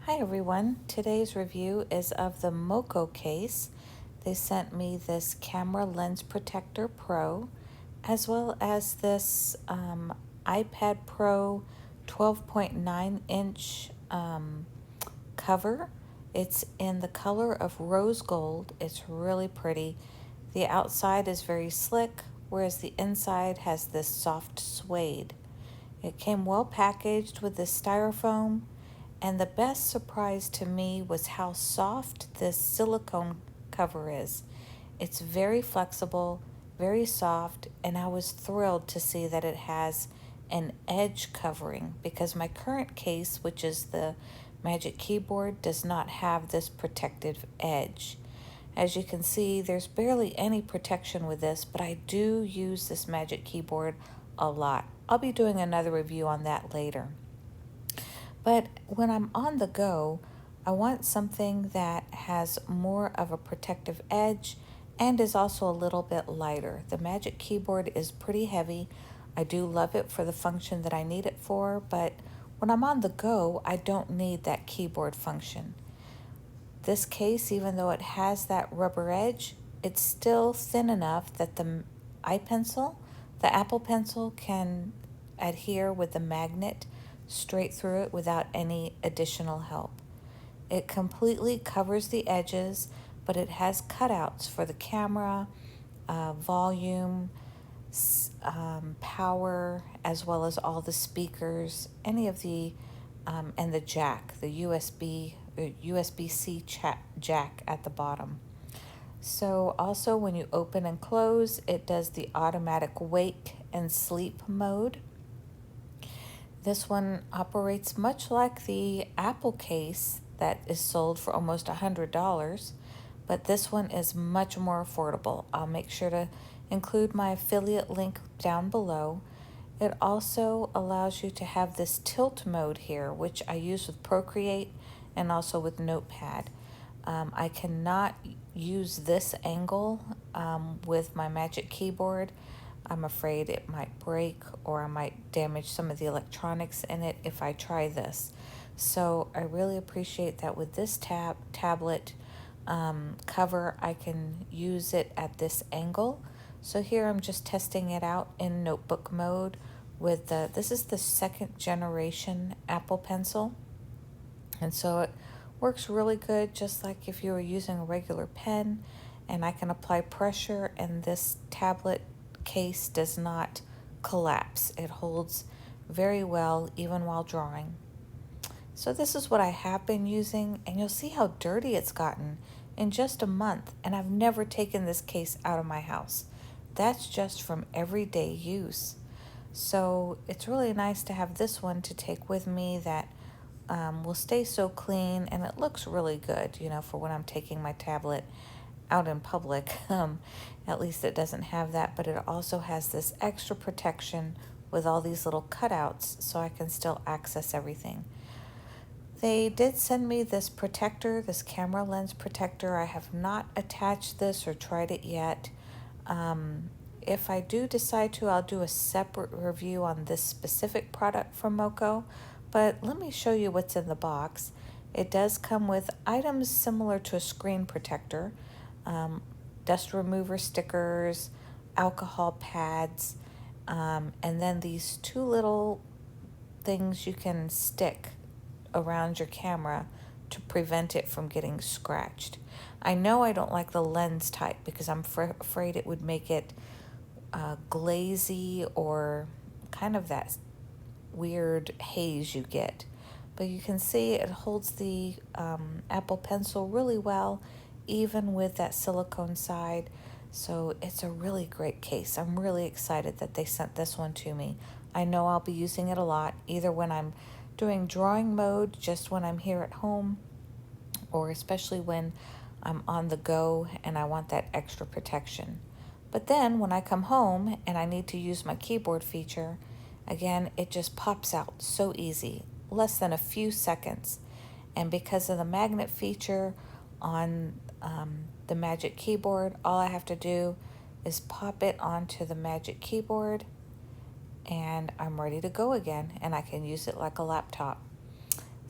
Hi everyone, today's review is of the Moko case. They sent me this camera lens protector Pro as well as this iPad Pro 12.9 inch cover. It's in the color of rose gold. It's really pretty. The outside is very slick, whereas the inside has this soft suede. It came well packaged with this styrofoam, and the best surprise to me was how soft this silicone cover is. It's very flexible, very soft, and I was thrilled to see that it has an edge covering because my current case, which is the Magic Keyboard, does not have this protective edge. As you can see, there's barely any protection with this, but I do use this Magic Keyboard a lot. I'll be doing another review on that later. But when I'm on the go, I want something that has more of a protective edge and is also a little bit lighter. The Magic Keyboard is pretty heavy. I do love it for the function that I need it for, but when I'm on the go, I don't need that keyboard function. This case, even though it has that rubber edge, it's still thin enough that the the Apple Pencil, can adhere with the magnet straight through it without any additional help. It completely covers the edges, but it has cutouts for the camera, volume, power, as well as all the speakers, any of the, and the jack, the USB-C jack at the bottom. So also when you open and close, it does the automatic wake and sleep mode. This one operates much like the Apple case that is sold for almost $100, but this one is much more affordable. I'll make sure to include my affiliate link down below. It also allows you to have this tilt mode here, which I use with Procreate and also with Notepad. I cannot use this angle with my Magic Keyboard. I'm afraid it might break or I might damage some of the electronics in it if I try this. So I really appreciate that with this tablet cover, I can use it at this angle. So here I'm just testing it out in notebook mode with this is the second generation Apple Pencil. And so it works really good, just like if you were using a regular pen, and I can apply pressure and this tablet case does not collapse. It holds very well even while drawing. So this is what I have been using, and you'll see how dirty it's gotten in just a month, and I've never taken this case out of my house. That's just from everyday use. So it's really nice to have this one to take with me that will stay so clean, and it looks really good, for when I'm taking my tablet out in public. At least it doesn't have that, but it also has this extra protection with all these little cutouts so I can still access everything. They did send me this protector, this camera lens protector. I have not attached this or tried it yet. If I do decide to, I'll do a separate review on this specific product from Moko, but let me show you what's in the box. It does come with items similar to a screen protector, dust remover stickers, alcohol pads, and then these two little things you can stick around your camera to prevent it from getting scratched. I know I don't like the lens type because I'm afraid it would make it glazy or kind of that weird haze you get. But you can see it holds the Apple Pencil really well, even with that silicone side. So it's a really great case. I'm really excited that they sent this one to me. I know I'll be using it a lot, either when I'm doing drawing mode, just when I'm here at home, or especially when I'm on the go and I want that extra protection. But then when I come home and I need to use my keyboard feature, again, it just pops out so easy, less than a few seconds. And because of the magnet feature on the Magic Keyboard, all I have to do is pop it onto the Magic Keyboard and I'm ready to go again, and I can use it like a laptop.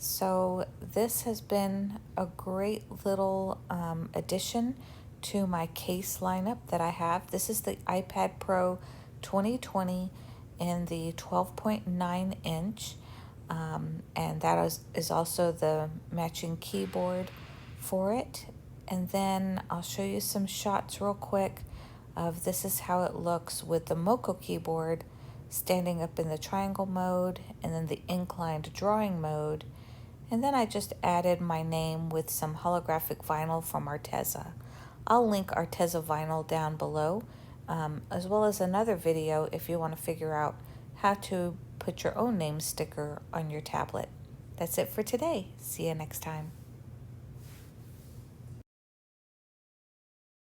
So this has been a great little addition to my case lineup that I have. This is the iPad Pro 2020 in the 12.9 inch. And that is also the matching keyboard for it. And then I'll show you some shots real quick of this is how it looks with the Moko keyboard standing up in the triangle mode and then the inclined drawing mode. And then I just added my name with some holographic vinyl from Arteza. I'll link Arteza vinyl down below, as well as another video if you want to figure out how to put your own name sticker on your tablet. That's it for today. See you next time.